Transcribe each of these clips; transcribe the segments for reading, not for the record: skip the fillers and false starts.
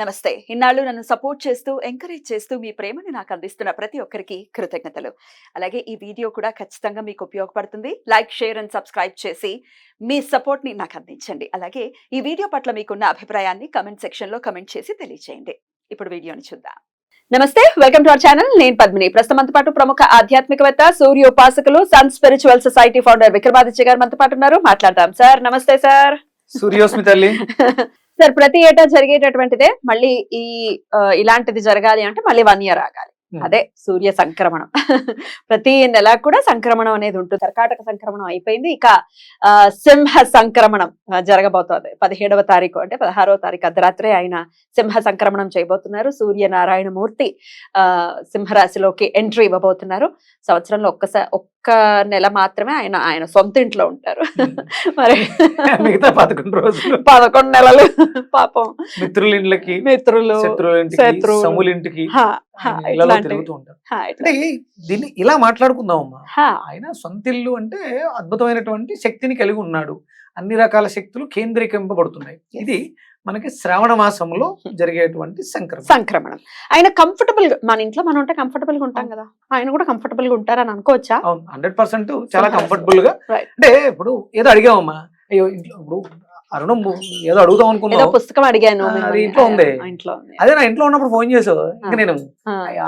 నమస్తే. ఇన్నాళ్ళు నన్ను సపోర్ట్ చేస్తూ, ఎంకరేజ్ చేస్తూ మీ ప్రేమని నాకు అందిస్తున్న ప్రతి ఒక్కరికి కృతజ్ఞతలు. అలాగే ఈ వీడియో కూడా ఖచ్చితంగా మీకు ఉపయోగపడుతుంది. లైక్, షేర్ అండ్ సబ్స్క్రైబ్ చేసి మీ సపోర్ట్‌ని నాకు అందించండి. అలాగే ఈ వీడియో పట్ల మీకున్న అభిప్రాయాన్ని కామెంట్ సెక్షన్‌లో కామెంట్ చేసి తెలియజేయండి. ఇప్పుడు వీడియోని చూద్దాం. నమస్తే, వెల్కమ్ టు అవర్ ఛానల్. నేను పద్మిని. ప్రస్తుతం మనతో పాటు ప్రముఖ ఆధ్యాత్మికవేత్త, సూర్యోపాసకులు, sun spiritual society founder Vikramaditya గారు మనతో పాటు ఉన్నారు. మాట్లాడదాం. సార్ నమస్తే సార్. సూర్యోస్మి తల్లి. సార్, ప్రతి ఏటా జరిగేటటువంటిదే మళ్ళీ ఇలాంటిది జరగాలి అంటే మళ్ళీ 1 year ఆగాలి. అదే సూర్య సంక్రమణం. ప్రతి నెల కూడా సంక్రమణం అనేది ఉంటుంది. కర్కాటక సంక్రమణం అయిపోయింది. ఇక సింహ సంక్రమణం జరగబోతోంది. 17వ తారీఖు అంటే 16వ తారీఖు అర్ధరాత్రి ఆయన సింహ సంక్రమణం చేయబోతున్నారు. సూర్యనారాయణ మూర్తి సింహరాశిలోకి ఎంట్రీ ఇవ్వబోతున్నారు. సంవత్సరంలో ఒక్క నెల మాత్రమే ఆయన సొంత ఇంట్లో ఉంటారు. మరి మిగతా 11 రోజులు 11 నెలలు పాపం మిత్రులు సములింటికి తిరుగుతూ ఉంటారు. అంటే దీన్ని ఇలా మాట్లాడుకుందామమ్మా. ఆయన సొంత ఇల్లు అంటే అద్భుతమైనటువంటి శక్తిని కలిగి ఉన్నాడు. అన్ని రకాల శక్తులు కేంద్రీకరింపబడుతున్నాయి. ఇది మనకి శ్రావణ మాసంలో జరిగేటువంటి సంక్రమణం. ఆయన కంఫర్టబుల్ గా, మన ఇంట్లో మనం ఉంటే కంఫర్టబుల్ గా ఉంటాం కదా, ఆయన కూడా కంఫర్టబుల్ గా ఉంటారని అనుకోవచ్చా? 100% చాలా కంఫర్టబుల్ గా. అంటే ఇప్పుడు ఏదో అడిగామమ్మా, అయ్యో ఇంట్లో ఇప్పుడు అరుణం ఏదో అడుగుదాం అనుకున్నా, పుస్తకం అడిగాను, అది ఇంట్లో ఉంది. అదే నా ఇంట్లో ఉన్నప్పుడు ఫోన్ చేసావు, ఇంకా నేను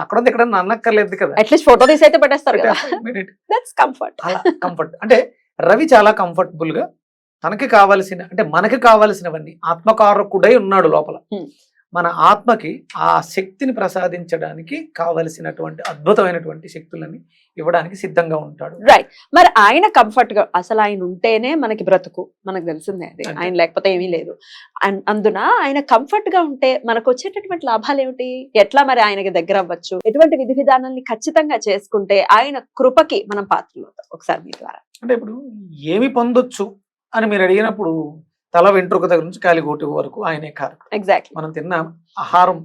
అక్కడ ఇక్కడ అన్నక్కర్లేదు కదా, అట్లీస్ట్ ఫోటో తీసి అయితే పెట్టేస్తారు. కంఫర్ట్ అంటే రవి చాలా కంఫర్టబుల్ గా తనకి కావలసిన, అంటే మనకి కావలసినవన్నీ ఆత్మకారకుడై ఉన్నాడు లోపల. మన ఆత్మకి ఆ శక్తిని ప్రసాదించడానికి కావలసినటువంటి అద్భుతమైనటువంటి శక్తులని ఇవ్వడానికి సిద్ధంగా ఉంటాడు. రైట్. మరి ఆయన కంఫర్ట్ గా, అసలు ఆయన ఉంటేనే మనకి బ్రతుకు, మనకు తెలిసిందే అది. ఆయన లేకపోతే ఏమీ లేదు. అందున ఆయన కంఫర్ట్ గా ఉంటే మనకు వచ్చేటటువంటి లాభాలు ఏమిటి? ఎట్లా మరి ఆయనకి దగ్గర అవ్వచ్చు? ఎటువంటి విధి విధానాన్ని ఖచ్చితంగా చేసుకుంటే ఆయన కృపకి మనం పాత్రలు అవుతాం? ఒకసారి మీ ద్వారా. అంటే ఇప్పుడు ఏమి పొందొచ్చు అని మీరు అడిగినప్పుడు తల వెంట్రుక దగ్గర నుంచి కాలిగోటి వరకు ఆయనే కారకుడు. ఎగ్జాక్ట్లీ. మనం తిన్న ఆహారం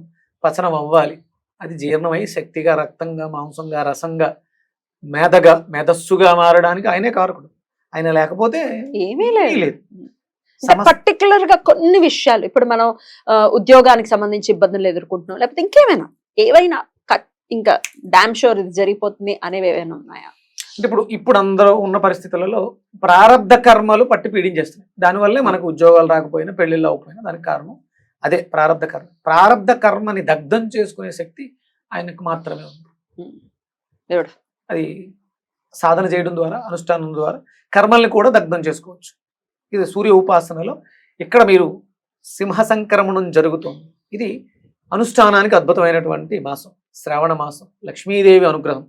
పచనం అవ్వాలి, అది జీర్ణమై శక్తిగా, రక్తంగా, మాంసంగా, రసంగా, మేధస్సుగా మారడానికి ఆయనే కారకుడు. ఆయన లేకపోతే ఏమీ లేదు. పర్టికులర్ గా కొన్ని విషయాలు, ఇప్పుడు మనం ఉద్యోగానికి సంబంధించి ఇబ్బందులు ఎదుర్కొంటున్నాం, లేకపోతే ఇంకేమైనా ఏవైనా ఇంకా డామ్ షూర్ ఇది జరిగిపోతుంది అనేవి ఏమైనా ఉన్నాయా? అంటే ఇప్పుడు అందరూ ఉన్న పరిస్థితులలో ప్రారబ్ధ కర్మలు పట్టి పీడించేస్తున్నాయి. దానివల్లే మనకు ఉద్యోగాలు రాకపోయినా, పెళ్లిళ్ళు అవ్వకపోయినా దానికి కారణం అదే ప్రారబ్ధ కర్మ. ప్రారబ్ధ కర్మని దగ్ధం చేసుకునే శక్తి ఆయనకు మాత్రమే ఉంది. అది సాధన చేయడం ద్వారా, అనుష్ఠానం ద్వారా కర్మల్ని కూడా దగ్ధం చేసుకోవచ్చు. ఇది సూర్య ఉపాసనలో ఇక్కడ మీరు సింహ సంక్రమణం జరుగుతుంది. ఇది అనుష్ఠానానికి అద్భుతమైనటువంటి మాసం, శ్రావణ మాసం. లక్ష్మీదేవి అనుగ్రహం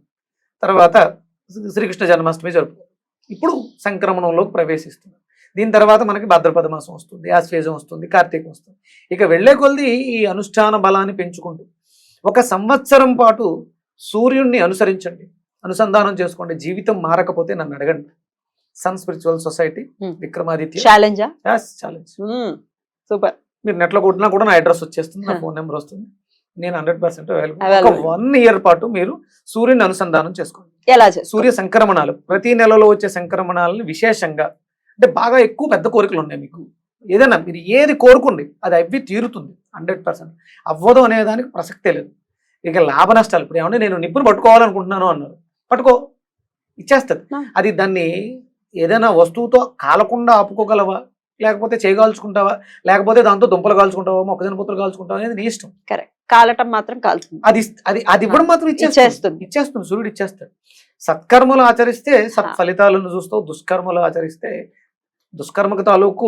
తర్వాత శ్రీకృష్ణ జన్మాష్టమి జరుపుకుంటాం. ఇప్పుడు సంక్రమణంలోకి ప్రవేశిస్తుంది. దీని తర్వాత మనకి భాద్రపద మాసం వస్తుంది, ఆశ్వేజం వస్తుంది, కార్తీకం వస్తుంది. ఇక వెళ్లే కొలది ఈ అనుష్ఠాన బలాన్ని పెంచుకుంటూ 1 సంవత్సరం పాటు సూర్యుడిని అనుసరించండి, అనుసంధానం చేసుకోండి. జీవితం మారకపోతే నన్ను అడగండి. Sun spiritual Society, Vikramaditya. Challenge. Super. మీరు నెట్లో కొట్టినా కూడా నా అడ్రస్ వచ్చేస్తుంది, నా ఫోన్ నెంబర్ వస్తుంది. నేను 100% అవైలబుల్. 1 year పాటు మీరు సూర్యుని అనుసంధానం చేసుకోండి. ఎలా సూర్య సంక్రమణాలు, ప్రతి నెలలో వచ్చే సంక్రమణాలను విశేషంగా, అంటే బాగా ఎక్కువ పెద్ద కోరికలు ఉన్నాయి మీకు, ఏదైనా మీరు ఏది కోరుకోండి అది అవి తీరుతుంది. 100% అవ్వదు అనే దానికి ప్రసక్తే లేదు. ఇక లాభ నష్టాలు, ఇప్పుడు ఏమంటే నేను నిప్పును పట్టుకోవాలనుకుంటున్నాను అన్నారు, పట్టుకో, ఇచ్చేస్తుంది. అది దాన్ని ఏదైనా వస్తువుతో కాలకుండా ఆపుకోగలవా, లేకపోతే చేయగాల్చుకుంటావా, లేకపోతే దాంతో దుంపలు కాల్చుకుంటావా, మొక్కజొన్న పొత్తులు కాల్చుకుంటావా అనేది నీ ఇష్టం. కరెక్ట్. కాలటం మాత్రం కాల్చుతుంది. అది ఇవ్వడం మాత్రం ఇచ్చేస్తుంది. సూర్యుడు ఇచ్చేస్తాడు. సత్కర్మలు ఆచరిస్తే సత్ఫలితాలను చూస్తావు, దుష్కర్మలు ఆచరిస్తే దుష్కర్మకు తాలూకు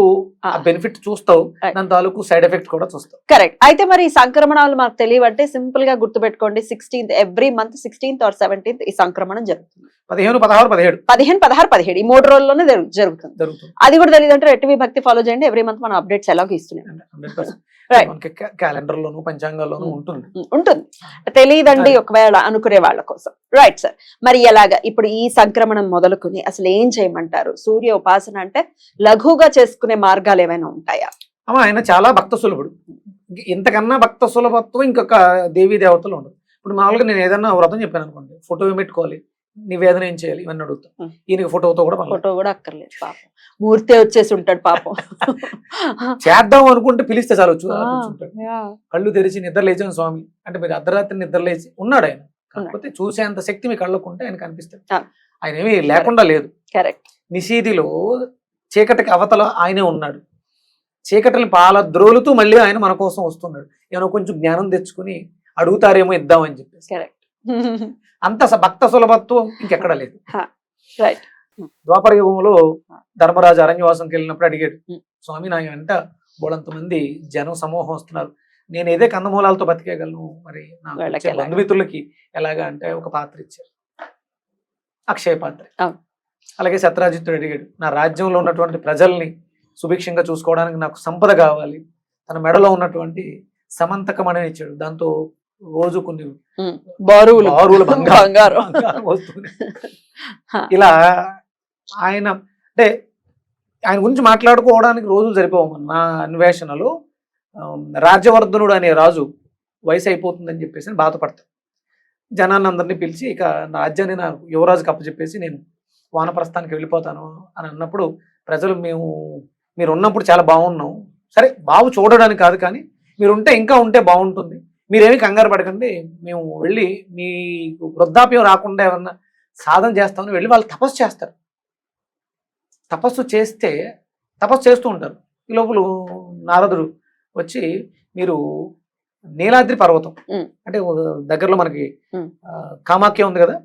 బెనిఫిట్ చూస్తావు, దాని తాలూకు సైడ్ ఎఫెక్ట్ కూడా చూస్తావు. కరెక్ట్. అయితే మరి ఈ సంక్రమణాలు మాకు తెలియవంటే సింపుల్ గా గుర్తుపెట్టుకోండి. 16th every month 16th or 17th ఈ సంక్రమణం జరుగుతుంది. 15, 16, 17 15, 16, 17 ఈ 3 రోజుల్లోనే జరుగుతుంది. అది కూడా తెలియదు అంటే రెట్టివి భక్తి ఫాలో చేయండి. ఎవ్రీ మంత్ మనం అప్డేట్స్ ఎలాగో ఇస్తున్నాం. క్యాలెండర్ లోను, పంచాంగాల్లోనూ ఉంటుంది. తెలియదండి ఒకవేళ అనుకునే వాళ్ళ కోసం. Right sir. మరి ఎలాగా ఇప్పుడు ఈ సంక్రమణం మొదలుకుని అసలు ఏం చేయమంటారు? సూర్య ఉపాసన అంటే లఘుగా చేసుకునే మార్గాలు ఏమైనా ఉంటాయా? ఆయన చాలా భక్త సులభుడు. ఇంతకన్నా భక్త సులభత్వం ఇంకొక దేవీ దేవతలు ఉండదు. ఇప్పుడు మామూలుగా నేను ఏదన్నా వ్రతం చెప్పాను అనుకోండి, ఫోటో పెట్టుకోవాలి, నివేదన ఏం చేయాలి ఇవన్నీ అడుగుతాం. ఉం. ఈయనకి ఫోటోతో కూడా పనులు. ఫోటో కూడా అక్కర్లేదు పాపం, మూర్తే వచ్చేసి ఉంటాడు పాపం. చేద్దాం అనుకుంటే పిలిస్తే చాలు ఆ, కూర్చుంటాడు. యా. కళ్ళు తెరిచి నిద్ర లేచాను స్వామి అంటే మీరు అర్ధరాత్రి నిద్ర లేచి ఉన్నాడు ఆయన. కాకపోతే చూసేంత శక్తి మీ కళ్ళకు ఉంటే ఆయన కనిపిస్తాడు. ఆ. ఆయన ఏమీ లేకుండా లేదు. కరెక్ట్. నిషీదిలో చీకటికి అవతల ఆయనే ఉన్నాడు. చీకటిని పాల ద్రోలుతూ మళ్ళీ ఆయన మన కోసం వస్తున్నాడు. ఏమైనా కొంచెం జ్ఞానం తెచ్చుకుని అడుగుతారేమో ఇద్దామని చెప్పేసి. కరెక్ట్. అంత భక్త సులభత్వం ఇంకెక్కడ లేదు. రైట్. ద్వాపర యుగంలో ధర్మరాజు అరణ్యవాసంకి వెళ్ళినప్పుడు అడిగాడు, Hmm. స్వామి నా వెంట బోళంత మంది జనం సమూహం వస్తున్నారు, నేను ఏదే కందమూలాలతో బతికేయగలను, మరి నాకు వాళ్ళకి వచ్చే ఎలాగా? బంధుమిత్రులకి ఎలాగా అంటే ఒక పాత్ర ఇచ్చారు, అక్షయ పాత్ర. అవును. అలాగే సత్రాజిత్తుడు అడిగాడు, నా రాజ్యంలో ఉన్నటువంటి ప్రజల్ని సుభిక్షంగా చూసుకోవడానికి నాకు సంపద కావాలి, తన మెడలో ఉన్నటువంటి సమంతకం అనేది ఇచ్చాడు, దాంతో రోజు కొన్ని బారువులు బారువుల బంగారం. బంగారం వస్తుంది. ఇలా ఆయన అంటే ఆయన గురించి మాట్లాడుకోవడానికి రోజులు సరిపోవు. నా అన్వేషణలో రాజ్యవర్ధనుడు అనే రాజు వయసు అయిపోతుందని చెప్పేసి బాధపడతాడు. జనాన్ని అందరినీ పిలిచి ఇక నా రాజ్యాన్ని నా యువరాజుకి అప్పచెప్పేసి నేను వానప్రస్థానికి వెళ్ళిపోతాను అని అన్నప్పుడు ప్రజలు మీరు ఉన్నప్పుడు చాలా బాగున్నాం, సరే బాగు చూడడానికి కాదు కానీ మీరు ఉంటే ఇంకా ఉంటే బాగుంటుంది, మీరేమీ కంగారు పడకండి, మేము వెళ్ళి మీకు వృద్ధాప్యం రాకుండా ఏమన్నా సాధన చేస్తామని వెళ్ళి వాళ్ళు తపస్సు చేస్తారు. తపస్సు చేస్తూ ఉంటారు. ఈ లోపల నారదుడు వచ్చి మీరు నీలాద్రి పర్వతం అంటే దగ్గరలో మనకి కామాఖ్య ఉంది కదా,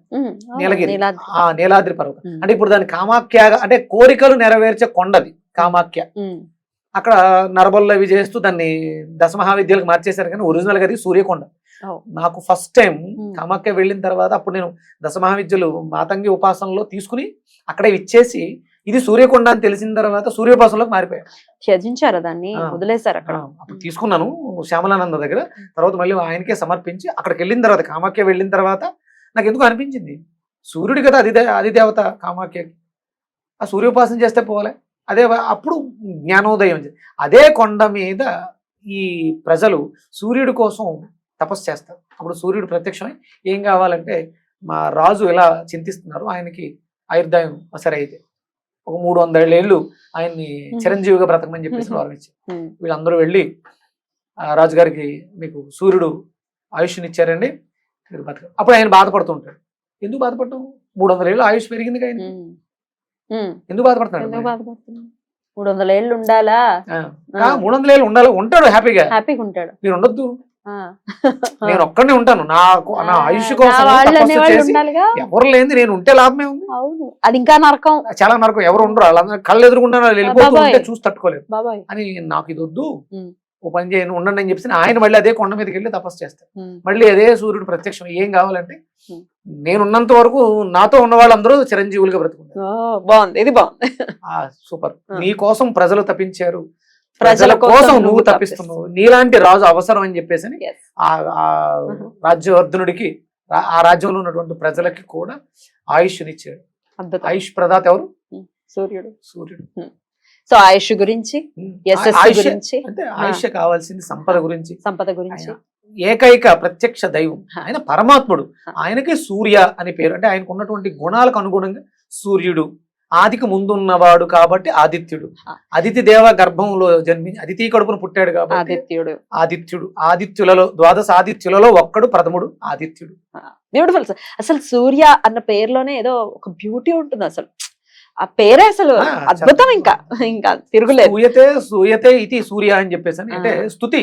నీలగిరి, ఆ నీలాద్రి పర్వతం అంటే ఇప్పుడు దాని కామాఖ్య అంటే కోరికలు నెరవేర్చే కొండది కామాఖ్య. అక్కడ నరబల్లో అవి చేస్తూ దాన్ని దశమహావిద్యలకు మార్చేశారు కానీ ఒరిజినల్ గా అది సూర్యకొండ. నాకు ఫస్ట్ టైం కామాఖ్య వెళ్ళిన తర్వాత అప్పుడు నేను దశమహావిద్యలు మాతంగి ఉపాసనలో తీసుకుని అక్కడే ఇచ్చేసి ఇది సూర్యకొండ అని తెలిసిన తర్వాత సూర్యోపాసనలోకి మారిపోయాను. త్యజించారా దాన్ని, వదిలేశారు అక్కడ? అప్పుడు తీసుకున్నాను శ్యామలానంద దగ్గర, తర్వాత మళ్ళీ ఆయనకే సమర్పించి అక్కడికి వెళ్ళిన తర్వాత కామాఖ్య వెళ్ళిన తర్వాత నాకు ఎందుకు అనిపించింది, సూర్యుడి కదా అది దేవత కామాఖ్యకి, ఆ సూర్యోపాసన చేస్తే పోవాలి. అదే అప్పుడు జ్ఞానోదయం. అదే కొండ మీద ఈ ప్రజలు సూర్యుడి కోసం తపస్సు చేస్తారు. అప్పుడు సూర్యుడు ప్రత్యక్షమై ఏం కావాలంటే మా రాజు ఎలా చింతిస్తున్నారు, ఆయనకి ఆయుర్దాయం సరే అయితే ఒక 300 ఏళ్ళు ఆయన్ని చిరంజీవిగా బ్రతకమని చెప్పేసి వరం ఇచ్చారు. వీళ్ళందరూ వెళ్ళి రాజుగారికి మీకు సూర్యుడు ఆయుష్నిచ్చారండి, మీరు బతక. అప్పుడు ఆయన బాధపడుతూ ఉంటాడు. ఎందుకు బాధపడటం, 300 ఏళ్ళు ఆయుష్ పెరిగింది కానీ ఎందుకు బాధపడుతున్నాడు? 300 ఏళ్ళు ఉండాలా? 300 ఏళ్ళు ఉండాలి, ఉంటాడు హ్యాపీగా ఉంటాడు. మీరు ఉండొద్దు, నేను ఒక్కడే ఉంటాను, నా ఆయుష్ కోసం ఎవరు లేని నేను ఉంటే లాభమే ఉంది. అవును, అది ఇంకా నరకం, చాలా నరకం. ఎవరు ఉండరు, వాళ్ళందరూ కళ్ళు ఎదురుకుంటారు, వెళ్ళిపోతూ ఉంటే చూసి తట్టుకోలేదు అని నాకు ఇది వద్దు, ఓ పని చేయను ఉండండి అని చెప్పి ఆయన మళ్ళీ అదే కొండ మీదకి వెళ్ళి తపస్సు చేస్తారు. మళ్ళీ అదే సూర్యుడు ప్రత్యక్షం. ఏం కావాలంటే నేనున్నంత వరకు నాతో ఉన్న వాళ్ళందరూ చిరంజీవులుగా బ్రతుకుంటారు. బాగుంది, ఇది బాగుంది, సూపర్. నీ కోసం ప్రజలు తప్పించారు, ప్రజల కోసం నువ్వు తప్పిస్తున్నావు, నీలాంటి రాజు అవసరం అని చెప్పేసి ఆ రాజ్యవర్ధనుడికి ఆ రాజ్యంలో ఉన్నటువంటి ప్రజలకి కూడా ఆయుష్నిచ్చాడు. ఆయుష్ ప్రదాత ఎవరు? సూర్యుడు. సో ఆయుష్ గురించి, అంటే ఆయుష్ కావాల్సింది సంపద గురించి. ఏకైక ప్రత్యక్ష దైవం ఆయన పరమాత్ముడు. ఆయనకే సూర్య అని పేరు. అంటే ఆయనకు ఉన్నటువంటి గుణాలకు అనుగుణంగా సూర్యుడు, ఆదికి ముందున్నవాడు కాబట్టి ఆదిత్యుడు. అదితి దేవ గర్భంలో జన్మి అదితి కడుపును పుట్టాడు కాబట్టి ఆదిత్యుడు. ఆదిత్యులలో 12 ఆదిత్యులలో ఒక్కడు ప్రథముడు ఆదిత్యుడు. బ్యూటిఫుల్. అసలు సూర్య అన్న పేరులోనే ఏదో ఒక బ్యూటీ ఉంటుంది. అసలు ఆ పేరే అసలు అద్భుతం, ఇంకా తిరుగులేదు. సూయతే ఇది సూర్య అని చెప్పేసి అంటే స్తుతి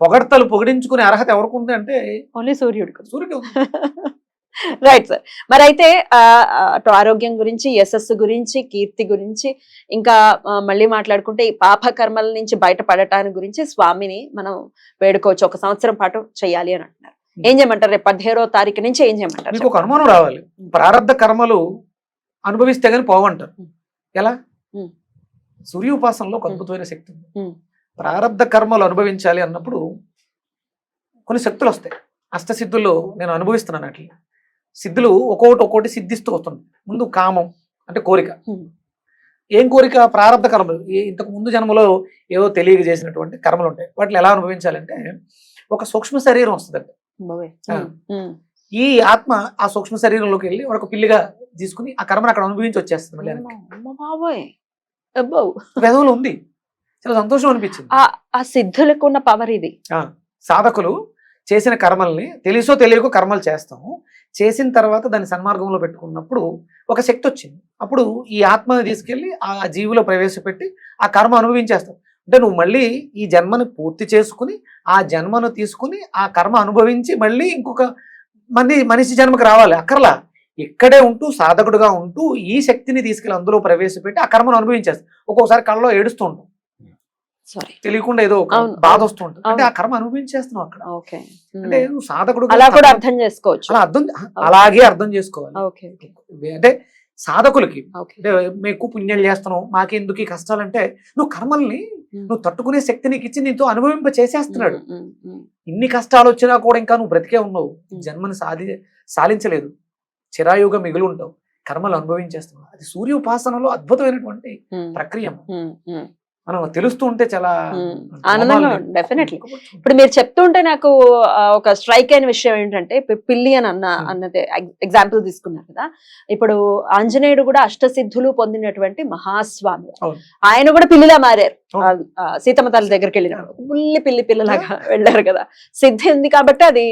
పొగడ్తలు పొగిడించుకునే అర్హత ఎవరికి ఉంది అంటే ఓన్లీ సూర్యుడికి. సూర్యుడు. Right sir. మరి అయితే అటు ఆరోగ్యం గురించి, యశస్సు గురించి, కీర్తి గురించి, ఇంకా మళ్ళీ మాట్లాడుకుంటే ఈ పాప కర్మల నుంచి బయటపడటానికి గురించి స్వామిని మనం వేడుకోవచ్చు. 1 సంవత్సరం పాటు చెయ్యాలి అని అంటున్నారు. ఏం చేయమంటారు? రేపు 17వ తారీఖు నుంచి ఏం చేయమంటారు? మీకు ఒక అనుమానం రావాలి, ప్రారబ్ధ కర్మలు అనుభవిస్తే గానీ పోవంటారు. ఎలా? సూర్యోపాసనలో ఒక అద్భుతమైన శక్తి ఉంది. ప్రారబ్ధ కర్మలు అనుభవించాలి అన్నప్పుడు కొన్ని శక్తులు వస్తాయి. అష్టసిద్ధుల్లో నేను అనుభవిస్తున్నాను. అట్లా సిద్ధులు ఒక్కొక్కటి సిద్ధిస్తూ వస్తుంది. ముందు కామం అంటే కోరిక. ఏం కోరిక? ప్రారబ్ధ కర్మలు. ఇంతకు ముందు జన్మలో ఏదో తెలియక చేసినటువంటి కర్మలు ఉంటాయి. వాటిని ఎలా అనుభవించాలంటే ఒక సూక్ష్మ శరీరం వస్తుందండి. ఈ ఆత్మ ఆ సూక్ష్మ శరీరంలోకి వెళ్ళి ఒక పిల్లిగా తీసుకుని ఆ కర్మను అక్కడ అనుభవించి వచ్చేస్తుంది మళ్ళీ వెనక్కి. అమ్మ బాబోయ్ అబ్బో. వెధవులు ఉంది. చాలా సంతోషం అనిపించింది. ఆ సిద్ధులకు ఉన్న పవర్ ఇది. సాధకులు చేసిన కర్మల్ని తెలుసో తెలియకో కర్మలు చేస్తాము, చేసిన తర్వాత దాన్ని సన్మార్గంలో పెట్టుకున్నప్పుడు ఒక శక్తి వచ్చింది. అప్పుడు ఈ ఆత్మని తీసుకెళ్లి ఆ జీవిలో ప్రవేశపెట్టి ఆ కర్మ అనుభవించేస్తాం. అంటే నువ్వు మళ్ళీ ఈ జన్మను పూర్తి చేసుకుని ఆ జన్మను తీసుకుని ఆ కర్మ అనుభవించి మళ్ళీ ఇంకొక మనిషి జన్మకు రావాలి అక్కర్లా. ఇక్కడే ఉంటూ సాధకుడుగా ఉంటూ ఈ శక్తిని తీసుకెళ్లి అందులో ప్రవేశపెట్టి ఆ కర్మను అనుభవించేస్తాం. ఒక్కొక్కసారి కళ్ళలో ఏడుస్తూ ఉంటాం, సారీ తెలియకుండా ఏదో ఒక అవును, బాధ వస్తూ ఉంటుంది. అంటే అవును. ఆ కర్మ అనుభవించేస్తున్నావు అక్కడ. ఓకే. అంటే నువ్వు సాధకుడు అలా కూడా అర్థం చేసుకోవచ్చు. అలాగే అర్థం చేసుకోవాలి. ఓకే అంటే సాధకులకి ఓకే. అంటే మేము పుణ్యాలు చేస్తున్నావు మాకెందుకు ఈ కష్టాలు అంటే నువ్వు కర్మల్ని నువ్వు తట్టుకునే శక్తి నీకు ఇచ్చి నీతో అనుభవింప చేసేస్తున్నాడు. ఇన్ని కష్టాలు వచ్చినా కూడా ఇంకా నువ్వు బ్రతికే ఉన్నావు, జన్మని సాధించలేదు, చిరాయుగా మిగిలి ఉంటావు, కర్మలు అనుభవించేస్తున్నావు. అది సూర్య ఉపాసనలో అద్భుతమైనటువంటి ప్రక్రియ. మనం తెలుస్తూ ఉంటే చాలా ఆనందంగా డెఫినెట్లీ. ఇప్పుడు మీరు చెప్తుంటే నాకు ఒక స్ట్రైక్ అయిన విషయం ఏంటంటే పిల్లి అని అన్నదే ఎగ్జాంపుల్ తీసుకున్నారు కదా. ఇప్పుడు ఆంజనేయుడు కూడా అష్టసిద్ధులు పొందినటువంటి మహాస్వామి, ఆయన కూడా పిల్లిలా మారారు. సీతమ్మ తల్లి దగ్గరికి వెళ్ళినప్పుడు పిల్లలాగా వెళ్ళారు కదా. సిద్ధి ఉంది కాబట్టి అది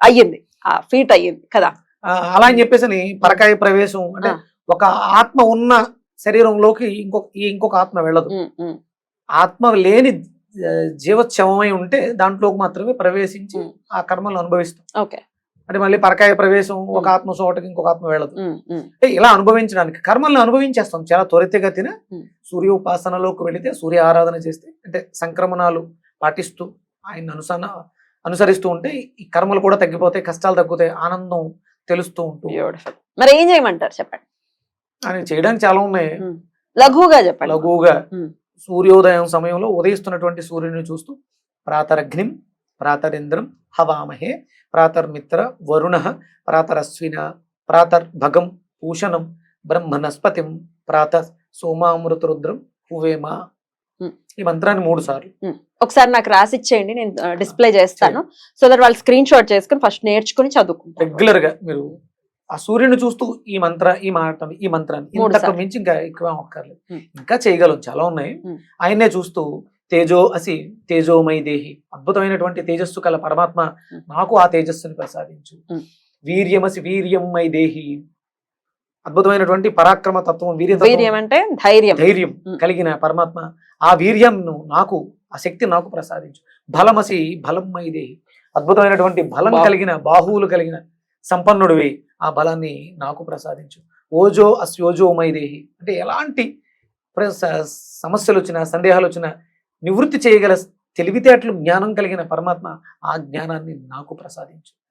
అయ్యింది, ఆ ఫీట్ అయ్యింది కదా. అలా అని చెప్పేసి పరకాయ ప్రవేశం అంటే ఒక ఆత్మ ఉన్న శరీరంలోకి ఇంకొక ఆత్మ వెళ్ళదు. ఆత్మ లేని జీవోత్సవమై ఉంటే దాంట్లోకి మాత్రమే ప్రవేశించి ఆ కర్మలు అనుభవిస్తాం. అంటే మళ్ళీ పరకాయ ప్రవేశం ఒక ఆత్మ చోటకి ఇంకొక ఆత్మ వెళ్ళదు. అంటే ఇలా అనుభవించడానికి కర్మల్ని అనుభవించేస్తాం చాలా త్వరితగతిన. సూర్య ఉపాసనలోకి వెళితే, సూర్య ఆరాధన చేస్తే, అంటే సంక్రమణాలు పాటిస్తూ ఆయన అనుసరిస్తూ ఉంటే ఈ కర్మలు కూడా తగ్గిపోతాయి, కష్టాలు తగ్గుతాయి, ఆనందం తెలుస్తూ ఉంటుంది. మరి ఏం చేయమంటారు చెప్పండి? అని చేయడానికి చాలా ఉన్నాయి. లఘువుగా చెప్పండి. లఘువుగా సూర్యోదయం సమయంలో ఉదయిస్తున్నటువంటి సూర్యుని చూస్తూ ప్రాతరగ్నిం ప్రాతరింద్రం హవామహే ప్రాతర్మిత్ర వరుణ ప్రాతరశ్విన ప్రాతర్భగం పూషణం బ్రహ్మనస్పతిం ప్రాత సోమామృతరుద్రం హువేమ. ఈ మంత్రాన్ని 3 సార్లు ఒకసారి నాకు రాసిచ్చేయండి, నేను డిస్ప్లే చేస్తాను. సో దట్ వాళ్ళు స్క్రీన్ షాట్ చేసుకుని ఫస్ట్ నేర్చుకుని చదువుకుంటారు. రెగ్యులర్ గా మీరు ఆ సూర్యుని చూస్తూ ఈ మంత్రాన్ని ఇంతకు మించి ఇంకా ఎక్కువ అక్కర్లేదు, ఇంకా చేయగలం, చాలా ఉన్నాయి. ఆయన్నే చూస్తూ తేజోమయ దేహి, అద్భుతమైనటువంటి తేజస్సు కల పరమాత్మ నాకు ఆ తేజస్సుని ప్రసాదించు. వీర్యమసి వీర్యమై దేహి, అద్భుతమైనటువంటి పరాక్రమ తత్వం, వీర్యం అంటే ధైర్యం కలిగిన పరమాత్మ, ఆ వీర్యంను నాకు, ఆ శక్తి నాకు ప్రసాదించు. బలమసి బలమై దేహి, అద్భుతమైనటువంటి బలం కలిగిన, బాహువులు కలిగిన సంపన్నుడివి, ఆ బలాన్ని నాకు ప్రసాదించు. ఓజో అస్యోజోమయ దేహి, అంటే ఎలాంటి సమస్యలు వచ్చినా, సందేహాలు వచ్చినా నివృత్తి చేయగల తెలివితేటలు, జ్ఞానం కలిగిన పరమాత్మ, ఆ జ్ఞానాన్ని నాకు ప్రసాదించు.